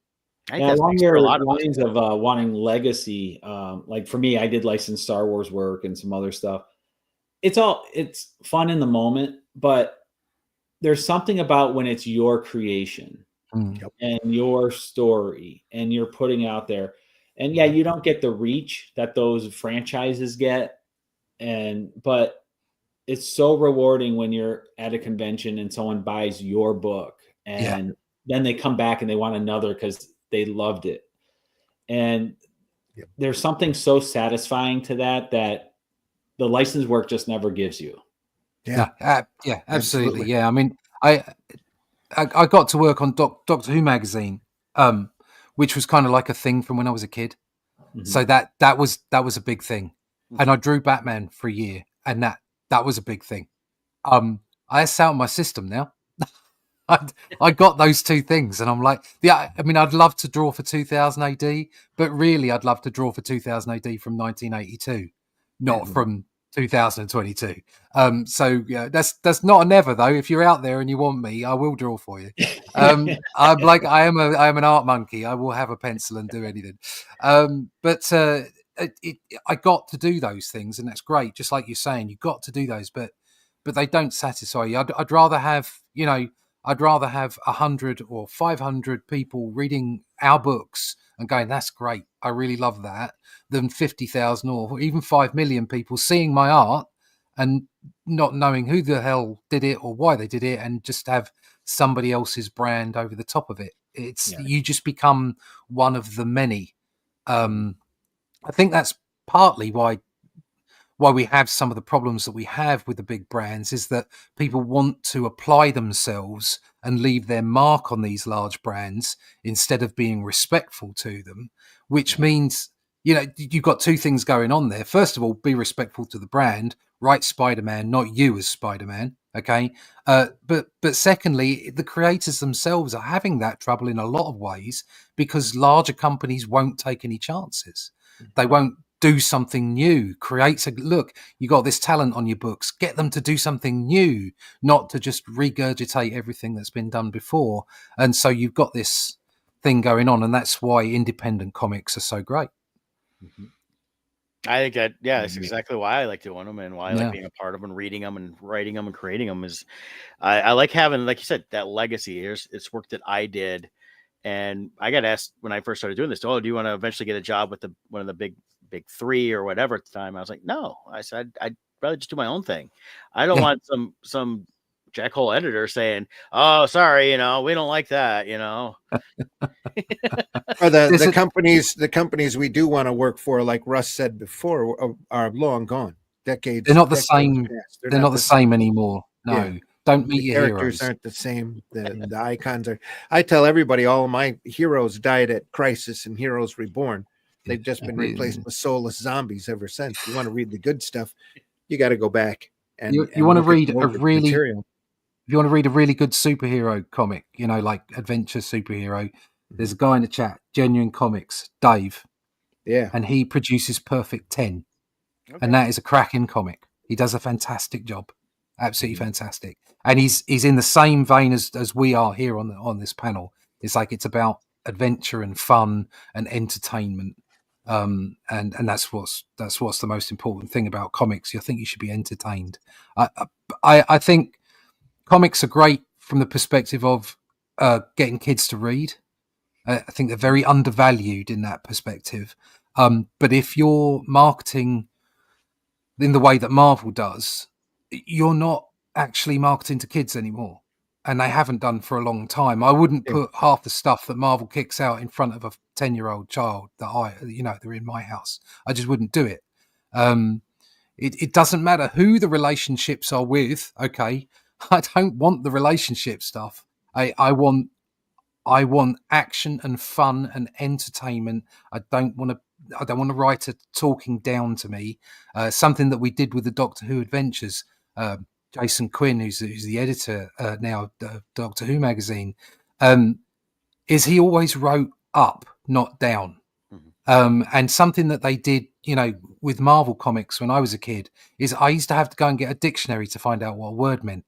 Along your lines of wanting legacy, like for me, I did licensed Star Wars work and some other stuff. It's fun in the moment, but there's something about when it's your creation Mm. and your story and you're putting out there. And yeah, you don't get the reach that those franchises get. But it's so rewarding when you're at a convention and someone buys your book and then they come back and they want another because they loved it. And there's something so satisfying to that the license work just never gives you. Yeah, absolutely. Yeah, I mean, I got to work on Doctor Who magazine, which was kind of like a thing from when I was a kid. Mhm. So that was a big thing, and I drew Batman for a year, and that was a big thing. That's out of my system now. I got those two things, and I'm like, yeah. I mean, I'd love to draw for 2000 AD, but really, I'd love to draw for 2000 AD from 1982, not from 2022. So yeah, that's not a never though. If you're out there and you want me, I will draw for you. I'm like I am an art monkey. I will have a pencil and do anything. But I got to do those things, and that's great. Just like you're saying, you got to do those, but they don't satisfy you. I'd rather have, I'd rather have 100 or 500 people reading our books and going, that's great, I really love that, than 50,000 or even 5 million people seeing my art and not knowing who the hell did it or why they did it, and just have somebody else's brand over the top of it. You just become one of the many. I think that's partly why we have some of the problems that we have with the big brands, is that people want to apply themselves and leave their mark on these large brands instead of being respectful to them, which means, you've got two things going on there. First of all, be respectful to the brand, write Spider-Man, not you as Spider-Man. Okay. But secondly, the creators themselves are having that trouble in a lot of ways because larger companies won't take any chances. They won't do something new, look, you got this talent on your books, get them to do something new, not to just regurgitate everything that's been done before. And so you've got this thing going on, and that's why independent comics are so great. I think that, that's exactly why I like doing them and why I like being a part of them and reading them and writing them and creating them. Is I like having, like you said, that legacy. It's work that I did. And I got asked when I first started doing this, do you want to eventually get a job with one of the big three or whatever at the time? I was like, no. I said, I'd rather just do my own thing. I don't want some jackhole editor saying, oh, sorry, we don't like that, Or the companies we do want to work for, like Russ said before, are long gone. Decades. They're not the same. Past. They're not the same anymore. No. Yeah. Don't meet the your characters heroes. Aren't the same. The icons are. I tell everybody, all of my heroes died at Crisis and Heroes Reborn. They've just been replaced with soulless zombies ever since. You want to read the good stuff, you got to go back and you want to read a really material. If you want to read a really good superhero comic, like adventure superhero, there's a guy in the chat, Genuine Comics, Dave. Yeah. And he produces Perfect 10. Okay. And that is a cracking comic. He does a fantastic job. Absolutely fantastic. And he's in the same vein as we are here on this panel. It's like it's about adventure and fun and entertainment. And that's what's the most important thing about comics. I think you should be entertained. I think comics are great from the perspective of getting kids to read. I think they're very undervalued in that perspective. But if you're marketing in the way that Marvel does, you're not actually marketing to kids anymore. And they haven't done for a long time. I wouldn't put half the stuff that Marvel kicks out in front of a 10-year-old child that they're in my house. I just wouldn't do it. It doesn't matter who the relationships are with. Okay. I don't want the relationship stuff. I want action and fun and entertainment. I don't want a writer talking down to me. Something that we did with the Doctor Who Adventures. Jason Quinn, who's the editor now of Doctor Who magazine, is he always wrote up, not down. And something that they did, with Marvel comics when I was a kid, is I used to have to go and get a dictionary to find out what a word meant.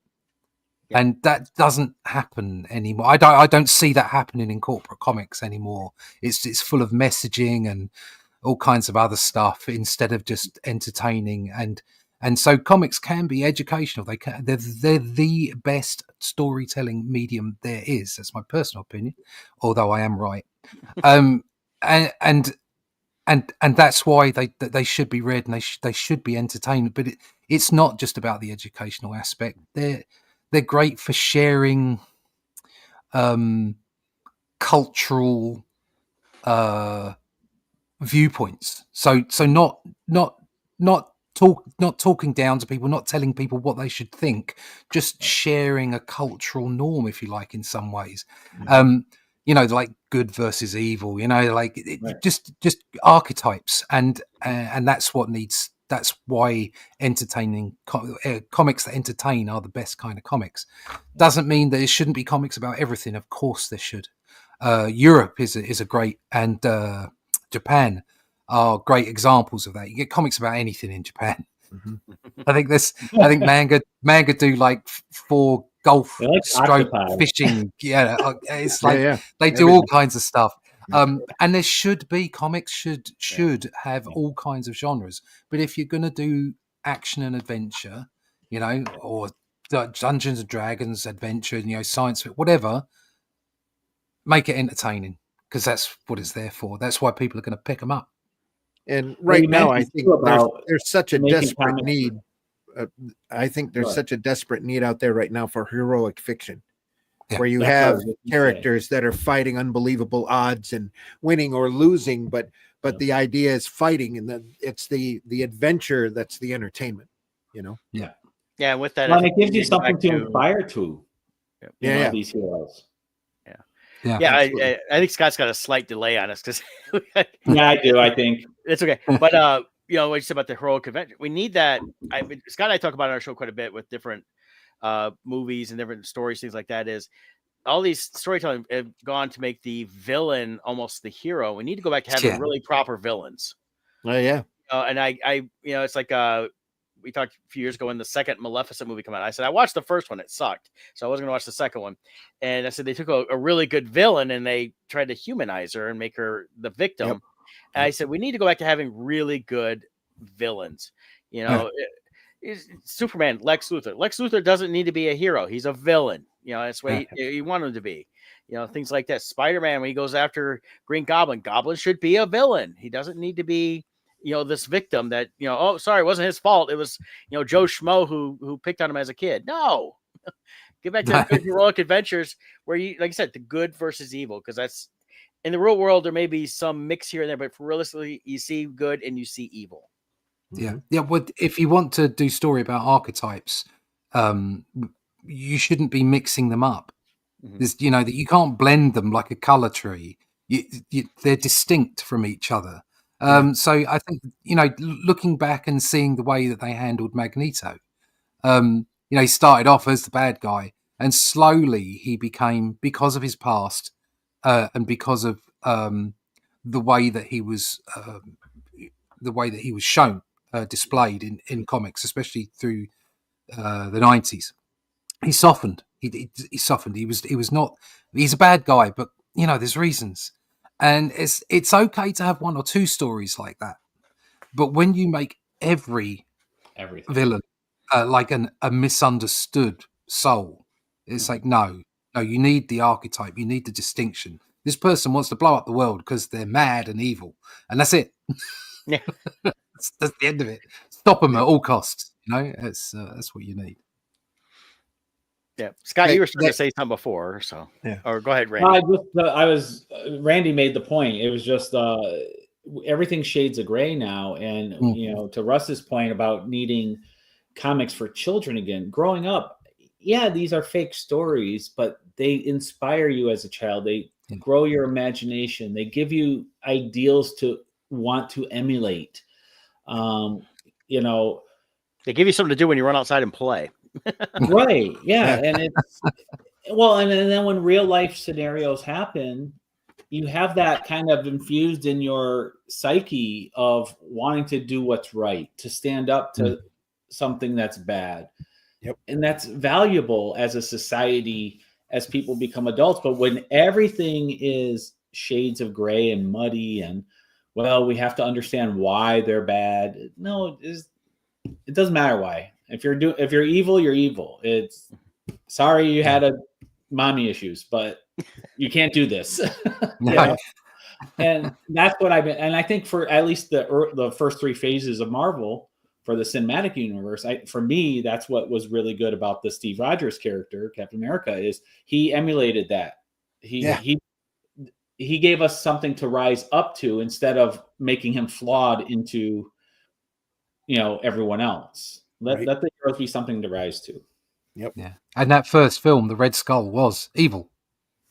And that doesn't happen anymore. I don't see that happening in corporate comics anymore. It's full of messaging and all kinds of other stuff instead of just entertaining. And And so comics can be educational. They're the best storytelling medium there is. That's my personal opinion, although I am right. And that's why they should be read, and they should be entertained. But it's not just about the educational aspect. They're great for sharing cultural viewpoints. So not talking down to people, not telling people what they should think, just sharing a cultural norm, if you like, in some ways. Like good versus evil, like just archetypes, and that's why entertaining comics that entertain are the best kind of comics. Doesn't mean that there shouldn't be comics about everything. Of course there should. Europe is a great, and Japan are great examples of that. You get comics about anything in Japan. I think manga do like for golf, stroke, fishing. Yeah, it's like they do all kinds of stuff. And there should be comics should have all kinds of genres. But if you're going to do action and adventure, or Dungeons and Dragons adventure, science, whatever, make it entertaining, because that's what it's there for. That's why people are going to pick them up. And right now, I think there's such a desperate need. I think there's such a desperate need out there right now for heroic fiction, where you have characters that are fighting unbelievable odds and winning or losing, but the idea is fighting, and it's the adventure that's the entertainment. Yeah. And with that, it gives you something to inspire to. These heroes. Yeah, I think Scott's got a slight delay on us because I do. I think it's okay. But what you said about the heroic adventure, we need that. Scott and I talk about it on our show quite a bit with different movies and different stories, things like that. Is all these storytelling have gone to make the villain almost the hero. We need to go back to having really proper villains. Oh yeah. And I it's like we talked a few years ago when the second Maleficent movie came out. I said, I watched the first one. It sucked. So I wasn't going to watch the second one. And I said, they took a really good villain and they tried to humanize her and make her the victim. Yep. And I said, we need to go back to having really good villains. Superman, Lex Luthor. Lex Luthor doesn't need to be a hero. He's a villain. That's what you want him to be. Things like that. Spider-Man, when he goes after Green Goblin, Goblin should be a villain. He doesn't need to be this victim that, oh, sorry, it wasn't his fault. It was, Joe Schmo who picked on him as a kid. No, get back to the good heroic adventures where you, like I said, the good versus evil. Cause that's in the real world, there may be some mix here and there, but realistically you see good and you see evil. Yeah. Yeah. Well, if you want to do story about archetypes, you shouldn't be mixing them up. There's, that you can't blend them like a color tree. They're distinct from each other. So I think, looking back and seeing the way that they handled Magneto, he started off as the bad guy, and slowly he became, because of his past, and because of the way that he was shown, displayed in comics, especially through the 90s. He softened. He softened. He's a bad guy, but there's reasons. And it's okay to have one or two stories like that, but when you make everything villain like a misunderstood soul, it's like no, you need the archetype, you need the distinction. This person wants to blow up the world because they're mad and evil, and that's it. Yeah, that's the end of it. Stop them at all costs. That's what you need. Yeah, Scott, you were trying to say something before, so or go ahead, Randy. Randy made the point. It was just everything shades of gray now, and to Russ's point about needing comics for children again. Growing up, these are fake stories, but they inspire you as a child. They grow your imagination. They give you ideals to want to emulate. They give you something to do when you run outside and play. Right. Yeah. And it's and then when real life scenarios happen, you have that kind of infused in your psyche of wanting to do what's right, to stand up to something that's bad. Yep. And that's valuable as a society as people become adults. But when everything is shades of gray and muddy and we have to understand why they're bad. No, it doesn't matter why. If you're evil, you're evil. It's sorry you had a mommy issues, but you can't do this. You know? And that's what I've been. And I think for at least the first 3 phases of Marvel for the cinematic universe, for me, that's what was really good about the Steve Rogers character, Captain America, is he emulated that. He gave us something to rise up to instead of making him flawed into, everyone else. Let the heroes be something to rise to. Yep. Yeah. And that first film, the Red Skull, was evil.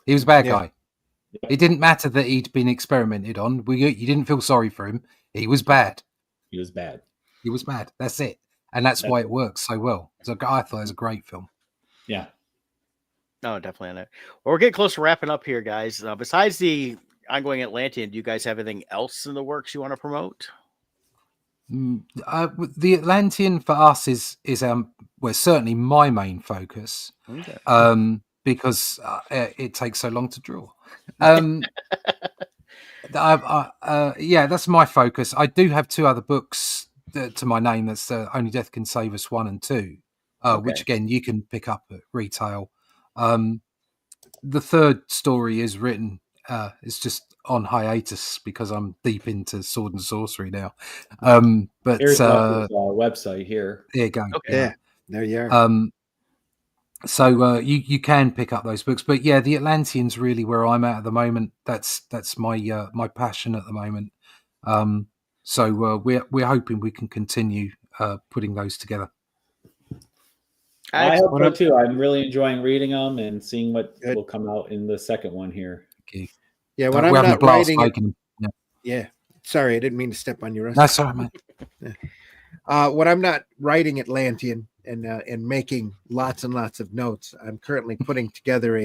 He was a bad guy. It didn't matter that he'd been experimented on. You didn't feel sorry for him. He was bad. He was bad. He was bad. That's it. And that's why it works so well. So I thought it was a great film. Yeah. No, definitely on it. Well, we're getting close to wrapping up here, guys. Besides the ongoing Atlantean, do you guys have anything else in the works you want to promote? The Atlantean for us is certainly my main focus. Okay. Because it takes so long to draw. That's my focus. I do have 2 other books to my name. That's Only Death Can Save Us 1 and 2, which again you can pick up at retail. The third story is written. It's just on hiatus because I'm deep into sword and sorcery now. But here's his website here. There you go. Okay. Yeah, there you are. So you can pick up those books, but the Atlantean's really where I'm at the moment. That's my my passion at the moment. So we're hoping we can continue putting those together. I hope so too. I'm really enjoying reading them and seeing what will come out in the second one here. Okay. Yeah, when I'm not writing, sorry, I didn't mean to step on your. That's all right, man. When I'm not writing Atlantean and making lots and lots of notes, I'm currently putting together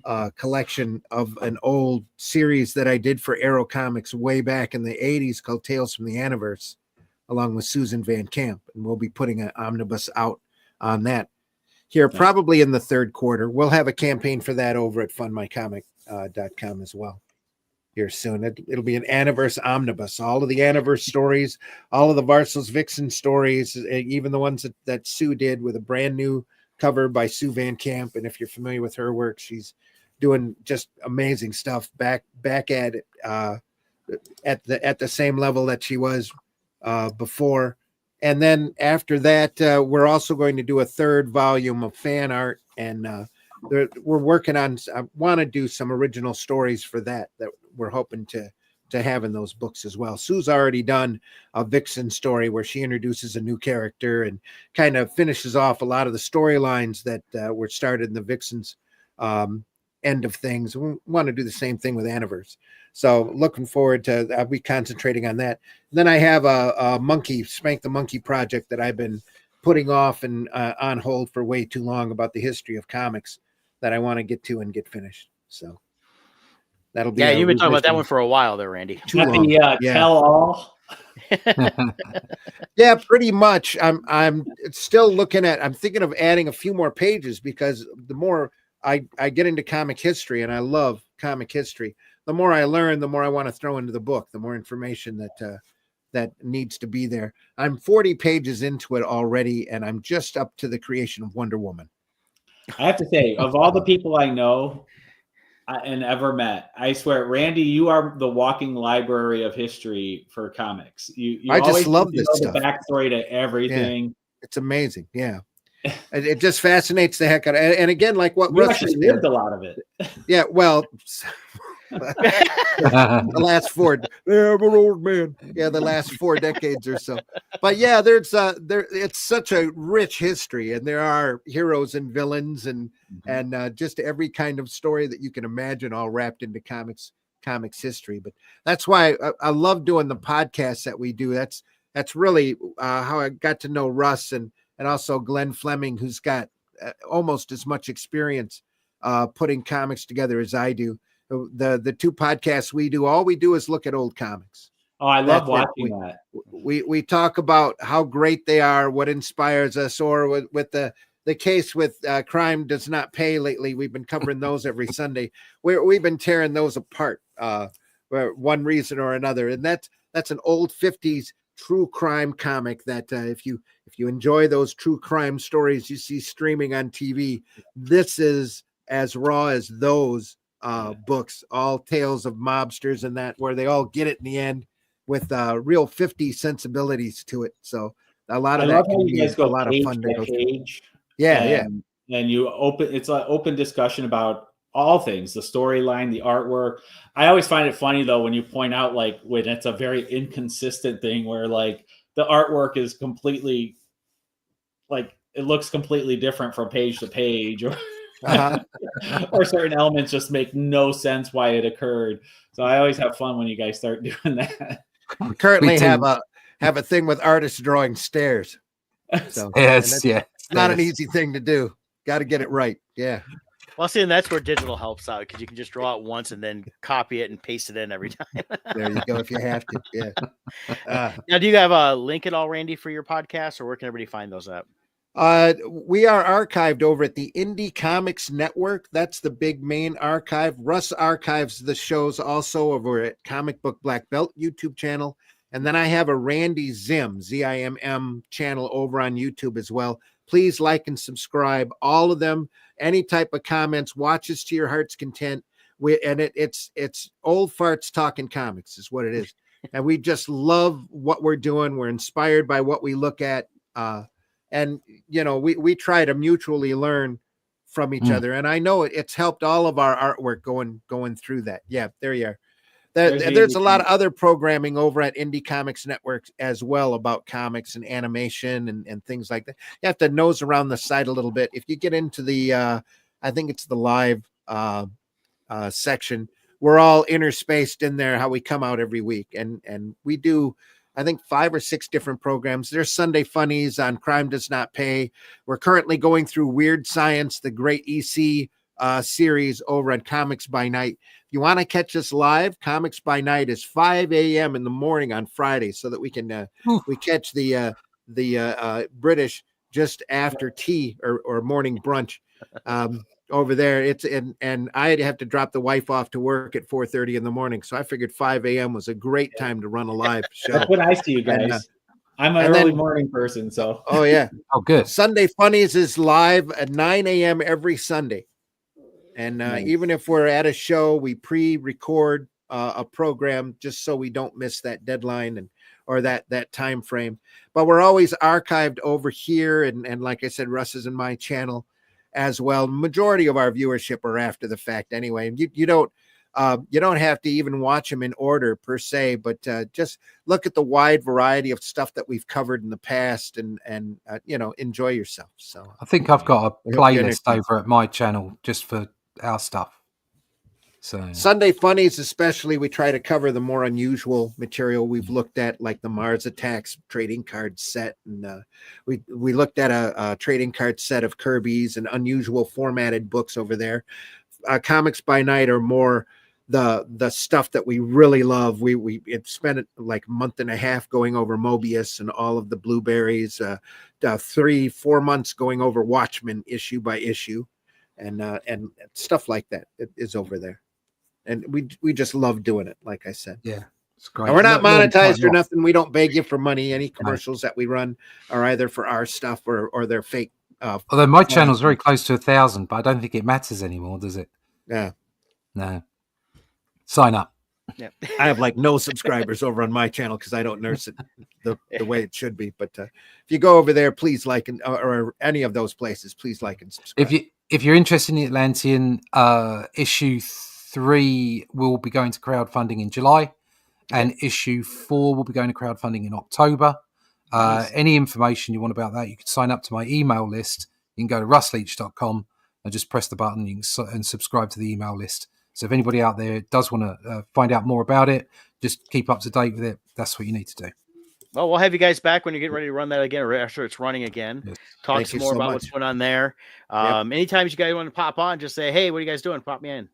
a collection of an old series that I did for Arrow Comics way back in the 80s called Tales from the Aniverse, along with Susan Van Camp, and we'll be putting an omnibus out on that here probably in the 3rd quarter. We'll have a campaign for that over at fundmycomic.com as well here soon. It'll be an Aniverse omnibus, all of the Aniverse stories, all of the Varsos Vixen stories, even the ones that Sue did with a brand new cover by Sue Van Camp. And if you're familiar with her work, she's doing just amazing stuff back at the same level that she was before. And then after that, we're also going to do a 3rd volume of fan art, and we're working on. I want to do some original stories for that we're hoping to have in those books as well. Sue's already done a Vixen story where she introduces a new character and kind of finishes off a lot of the storylines that were started in the Vixen's end of things. We want to do the same thing with Aniverse. So looking forward to, I'll be concentrating on that. Then I have a Spank the Monkey project that I've been putting off and on hold for way too long about the history of comics that I want to get to and get finished. So that'll be. Yeah, you've been talking about that one for a while there, Randy. Too long. Tell all. Yeah, pretty much. I'm still looking at. I'm thinking of adding a few more pages because the more I get into comic history, and I love comic history, the more I learn, the more I want to throw into the book, the more information that needs to be there. I'm 40 pages into it already, and I'm just up to the creation of Wonder Woman. I have to say, of all the people I know and ever met, I swear, Randy, you are the walking library of history for comics. You I just love this know stuff. The backstory to everything. Yeah, it's amazing. Yeah. It just fascinates the heck out of it. And again, like what you Russ actually was lived a lot of it. Yeah, well, the last 4, I'm an old man. Yeah, the last 4 decades or so. But yeah, it's such a rich history, and there are heroes and villains and just every kind of story that you can imagine all wrapped into comics history. But that's why I love doing the podcasts that we do. That's really how I got to know Russ and also Glenn Fleming, who's got almost as much experience putting comics together as I do. The 2 podcasts we do, all we do is look at old comics. Oh, I love watching that. We talk about how great they are, what inspires us, or with the case with Crime Does Not Pay lately. We've been covering those every Sunday. We've been tearing those apart for one reason or another. And that's an old 50s true crime comic that if you enjoy those true crime stories you see streaming on TV, this is as raw as those books, all tales of mobsters and that, where they all get it in the end with real 50 sensibilities to it. So a lot I of love that how can you be guys a go lot of page fun to by go through. page. Yeah, yeah. And you it's an open discussion about all things, the storyline, the artwork. I always find it funny though when you point out like when it's a very inconsistent thing where like the artwork is completely like it looks completely different from page to page, or or certain elements just make no sense why it occurred. So I always have fun when you guys start doing that. We currently We do. have a thing with artists drawing stairs. So Yes, yeah. it's not an easy thing to do. Got to get it right. Yeah. Well, see, and that's where digital helps out because you can just draw it once and then copy it and paste it in every time. There you go. If you have to. Yeah. Now, do you have a link at all, Randy, for your podcast, or where can everybody find those at? We are archived over at the Indie Comics Network. That's the big main archive. Russ archives the shows also over at Comic Book Black Belt YouTube channel. And then I have a Randy Zimm channel over on YouTube as well. Please like and subscribe. All of them, any type of comments, watches to your heart's content. It's old farts talking comics is what it is. And we just love what we're doing. We're inspired by what we look at. And we try to mutually learn from each other. And I know it's helped all of our artwork going through that. Yeah, there you are. There's a lot of other programming over at Indie Comics Network as well about comics and animation and things like that. You have to nose around the site a little bit. If you get into the, I think it's the live section, we're all interspaced in there, how we come out every week. And we do, I think 5 or 6 different programs. There's Sunday Funnies on Crime Does Not Pay. We're currently going through Weird Science, the great EC series over at Comics by Night. If you want to catch us live, Comics by Night is 5 a.m. in the morning on Friday, so that we can we catch the British just after tea or morning brunch over there. And I have to drop the wife off to work at 4:30 in the morning, so I figured 5 a.m. was a great time to run a live show. That's when I see you guys. And, I'm an early morning person, so. Oh yeah. Oh, good. Sunday Funnies is live at 9 a.m. every Sunday. And Nice. even if we're at a show, we pre-record a program just so we don't miss that deadline or that time frame. But we're always archived over here, and like I said, Russ is in my channel as well. Majority of our viewership are after the fact anyway. And you don't have to even watch them in order per se, but just look at the wide variety of stuff that we've covered in the past and enjoy yourself. So I think I've got a playlist over at my channel just for our stuff. So Sunday Funnies, especially, we try to cover the more unusual material we've looked at, like the Mars Attacks trading card set, and we looked at a trading card set of Kirby's and unusual formatted books over there. Comics by Night are more the stuff that we really love. We spent like a month and a half going over Mobius and all of the blueberries, 3-4 months going over Watchmen issue by issue, and stuff like that is over there. And we just love doing it, like I said. Yeah, it's great. And we're not monetized or nothing. We don't beg you for money. Any commercials that we run are either for our stuff or they're fake. Although my channel's very close to 1,000, but I don't think it matters anymore, does it? Yeah. No. Sign up. Yeah. I have like no subscribers over on my channel because I don't nurse it the way it should be. But if you go over there, please like or any of those places, please like and subscribe. If you're interested in the Atlantean, issue 3 will be going to crowdfunding in July, and issue 4 will be going to crowdfunding in October. Nice. Any information you want about that, you can sign up to my email list. You can go to russleach.com and just press the button and subscribe to the email list. So if anybody out there does want to find out more about it, just keep up to date with it. That's what you need to do. Well, we'll have you guys back when you get ready to run that again, or after it's running again. Yes. Talk some more about what's going on there. Anytime you guys want to pop on, just say, "Hey, what are you guys doing? Pop me in."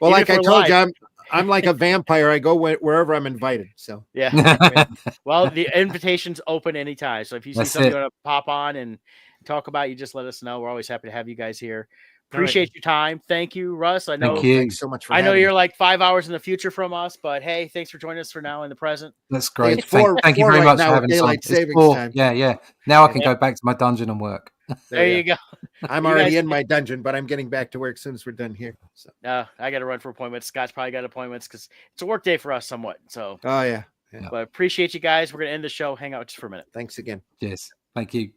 Well, like I told you, I'm like a vampire. I go wherever I'm invited. So yeah. Well, the invitation's open anytime. So if you see something you want to pop on and talk about, you just let us know. We're always happy to have you guys here. Appreciate your time. Thank you, Russ. I know. Thank you. Thanks so much for I know having you're me. like 5 hours in the future from us, but hey, thanks for joining us for now in the present. That's great. It's four Thank you very right much now for with having us on. daylight It's savings 4. time. Yeah. Now I can Yeah. go back to my dungeon and work. There you go. I'm You already guys- in my dungeon, but I'm getting back to work as soon as we're done here. So. I got to run for appointments. Scott's probably got appointments because it's a work day for us somewhat. So, Oh yeah. but appreciate you guys. We're going to end the show. Hang out just for a minute. Thanks again. Cheers. Thank you.